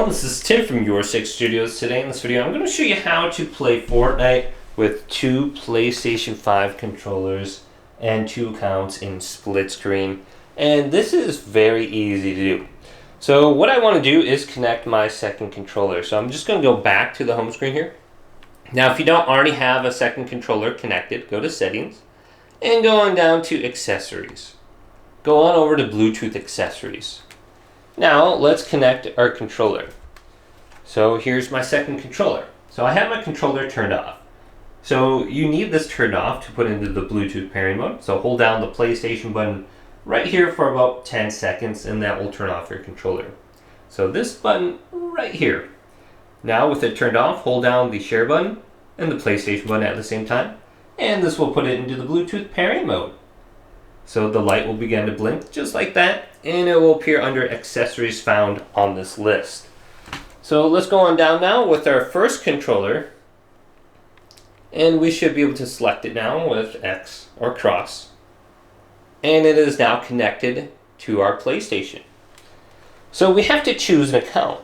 everyone, this is Tim from Your Six Studios. Today in this video I'm going to show you how to play Fortnite with two PlayStation 5 controllers and two accounts in split screen. And this is very easy to do. So what I want to do is connect my second controller. So I'm just going to go back to the home screen here. Now if you don't already have a second controller connected, go to settings and go on down to accessories. Go on over to Bluetooth accessories. Now let's connect our controller. So here's my second controller. So I have my controller turned off. So you need this turned off to put into the Bluetooth pairing mode. So hold down the PlayStation button right here for about 10 seconds and that will turn off your controller. So this button right here. Now with it turned off, hold down the share button and the PlayStation button at the same time. And this will put it into the Bluetooth pairing mode. So the light will begin to blink just like that, and it will appear under accessories found on this list. So let's go on down now with our first controller, and we should be able to select it now with X or cross. And it is now connected to our PlayStation. So we have to choose an account.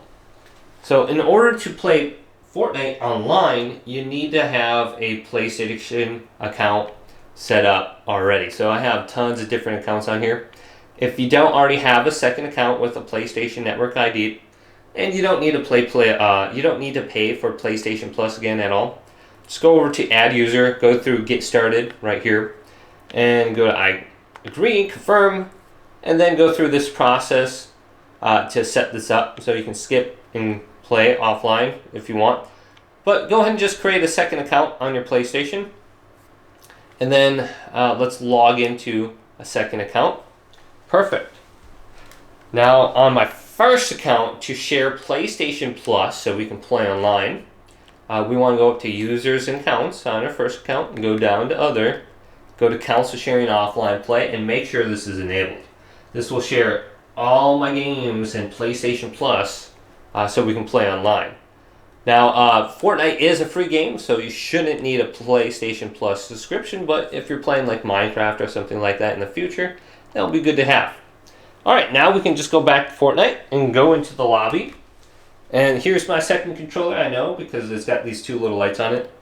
So in order to play Fortnite online, you need to have a PlayStation account set up already. So I have tons of different accounts on here. If you don't already have a second account with a PlayStation Network ID, and you don't need to you don't need to pay for PlayStation Plus again at all, just go over to Add User, go through Get Started right here, and go to I agree, confirm, and then go through this process to set this up so you can skip and play offline if you want. But go ahead and just create a second account on your PlayStation. And then let's log into a second account. Perfect. Now on my first account, to share PlayStation Plus so we can play online, we want to go up to Users and Accounts on our first account and go down to Other. Go to Accounts for Sharing Offline Play and make sure this is enabled. This will share all my games and PlayStation Plus so we can play online. Now, Fortnite is a free game, so you shouldn't need a PlayStation Plus subscription, but if you're playing like Minecraft or something like that in the future, that'll be good to have. Alright, now we can just go back to Fortnite and go into the lobby. And here's my second controller, I know, because it's got these two little lights on it.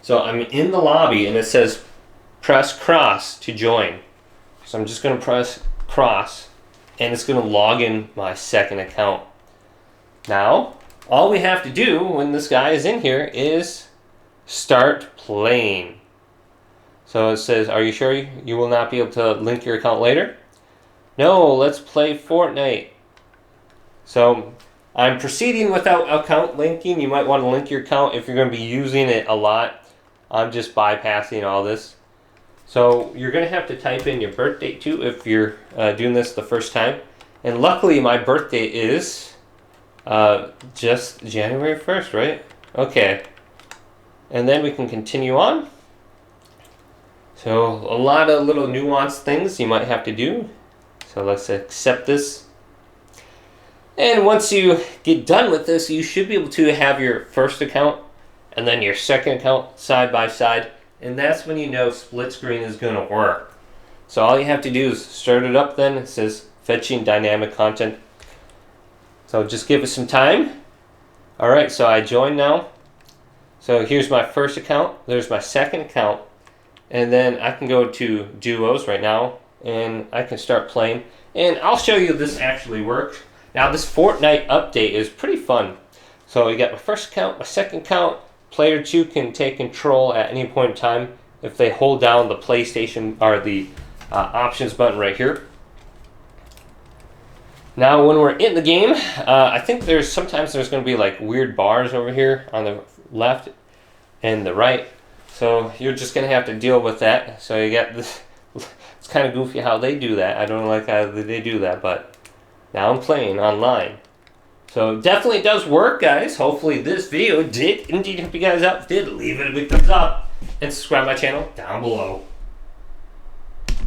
So I'm in the lobby, and it says press cross to join. So I'm just going to press cross, and it's going to log in my second account. Now, all we have to do when this guy is in here is start playing. So it says, are you sure you will not be able to link your account later? No, let's play Fortnite. So I'm proceeding without account linking. You might want to link your account if you're going to be using it a lot. I'm just bypassing all this. So you're going to have to type in your birth date too if you're doing this the first time. And luckily my birthday is just January 1st, right? Okay. And then we can continue on. So a lot of little nuanced things you might have to do. So let's accept this. And once you get done with this, you should be able to have your first account and then your second account side by side. And that's when you know split screen is going to work. So all you have to do is start it up then. It says fetching dynamic content. So just give us some time. Alright, so I joined now. So here's my first account. There's my second account. And then I can go to duos right now. And I can start playing. And I'll show you this actually works. Now this Fortnite update is pretty fun. So you got my first account, my second account. Player 2 can take control at any point in time if they hold down the PlayStation or the options button right here. Now when we're in the game, I think sometimes there's going to be like weird bars over here on the left and the right. So you're just going to have to deal with that. So you got this, it's kind of goofy how they do that. I don't like how they do that, but now I'm playing online. So it definitely does work, guys. Hopefully this video did indeed help you guys out. If it did, leave it a big thumbs up and subscribe to my channel down below.